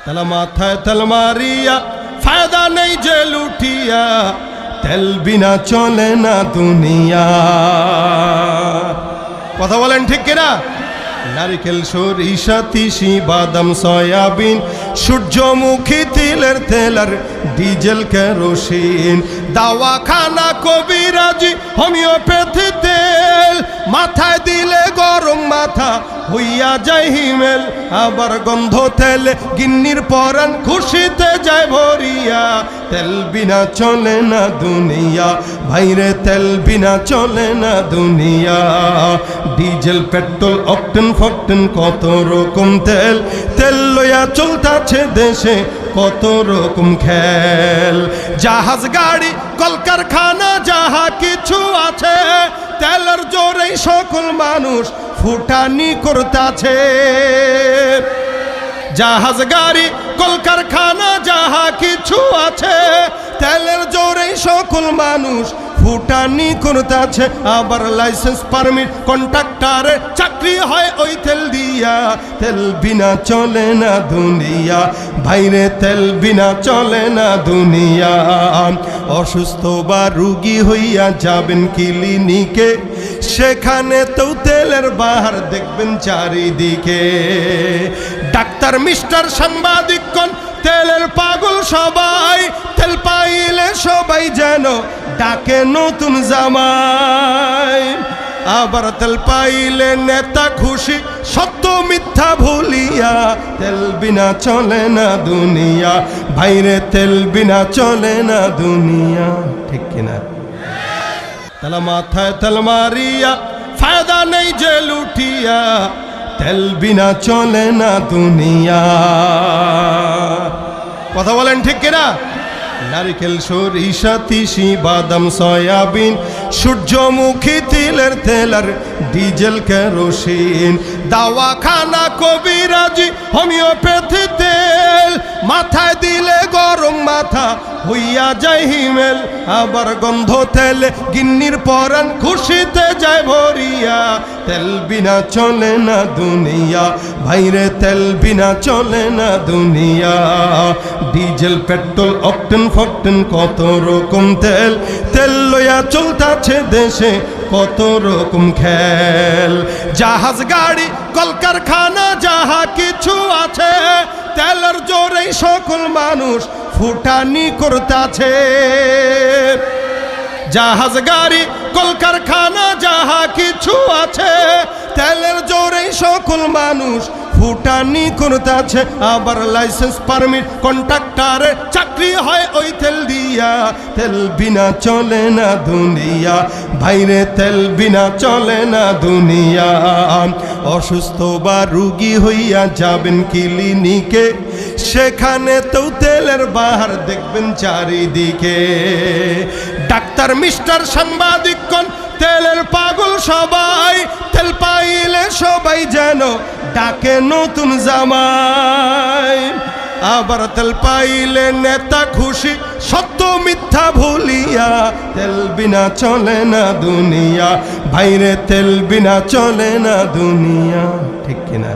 তালা মাথায় তেল মারিয়া ফায়দা নেই যে লুটিয়া, তেল বিনা চলে না দুনিয়া। কথা বলেন ঠিক কিনা? নারিকেল, সরিষা, তিসি, বাদাম, সয়াবিন, সূর্যমুখী, তিলের তেল আর ডিজেল কেরোসিন, দাওয়াখানা, কবিরাজি, হোমিওপ্যাথি তেল, মাথায় দিলে গরম মাথা হইয়া যায় হিমেল। আবার গন্ধ তেলে গিন্নির পরাণ খুশিতে যায় ভরিয়া, তেল বিনা চলে না দুনিয়া, ভাইরে তেল বিনা চলে না দুনিয়া। ডিজেল, পেট্রোল, অকটেন, ফকটেন, কত রকম তেল, তেল লইয়া চলতাছে দেশে কত রকম খেল। জাহাজ, গাড়ি, কলকারখানা যাহা কিছু আছে, তেলের জোরেই সকল মানুষ ফুটানি করতাছে। জাহাজ, গাড়ি, কলকারখানা যাহা কিছু আছে, তেলের জোরেই সকল মানুষ ফুটানি করতাছে। আবার লাইসেন্স, পারমিট, কন্ট্রাক্টরে চাকরি হয় ওই তেল দিয়া, তেল বিনা চলে না দুনিয়া, ভাইরে তেল বিনা চলে না দুনিয়া। অসুস্থ বা রুগী হইয়া যাবেন ক্লিনিকে, সেখানে তো তেলের বাহার দেখবেন চারিদিকে। ডাক্তার, মিস্টার, সাংবাদিকগণ তেলের পাগল সবাই, তেল পাইলে সবাই যেন ডাকে নতুন জামাই। আবার তেল পাইলে নেতা খুশি, সত্য মিথ্যা ভুলিয়া, তেল বিনা চলে না দুনিয়া, ভাইরে তেল বিনা চলে না দুনিয়া। ঠিক কিনা? তালা মাথায় তেল মারিয়া ফায়দা নেই যে লুটিয়া, তেল বিনা চলে না দুনিয়া। কথা বলেন ঠিক কিনা? নারিকেল, সরিষা, তিসি, বাদাম, সয়াবিন, সূর্যমুখী, তিলের তেল আর ডিজেল কেরোসিন, দাওয়াখানা, কবিরাজি, হোমিওপ্যাথি তেল, মাথায় দিলে গরম মাথা হইয়া যায় হিমেল। আবার গন্ধ তেলে গিন্নির পরাণ খুশিতে যায় ভরিয়া, তেল বিনা চলে না দুনিয়া, ভাইরে তেল বিনা চলে না দুনিয়া। ডিজেল, পেট্রোল, অকটেন, ফকটেন, কত রকম তেল, তেল লইয়া চলতাছে দেশে কত রকম খেল। জাহাজ, গাড়ি, কলকারখানা যাহা কিছু আছে, তেলের জোরেই সকল মানুষ ফুটানি করতাছে। জাহাজ, গাড়ি, কলকারখানা যাহা কিছু আছে, তেলের জোরেই সকল মানুষ ফুটানি করতাছে। আবার লাইসেন্স, পারমিট, কন্ট্রাক্টরে চাকরি হয় ওই তেল দিয়া, তেল বিনা চলে না দুনিয়া, ভাইরে তেল বিনা চলে না দুনিয়া। অসুস্থ বা রুগী হইয়া যাবেন ক্লিনিকে, সেখানে তো তেলের বাহার দেখবেন চারিদিকে। ডাক্তার, মিস্টার, সাংবাদিকগণ তেলের পাগল সবাই, তেল পাইলে সবাই যেন ডাকে নতুন জামাই। আবার তেল পাইলে নেতা খুশি, সত্য মিথ্যা ভুলিয়া, তেল বিনা চলে না দুনিয়া, ভাইরে তেল বিনা চলে না দুনিয়া। ঠিক কিনা?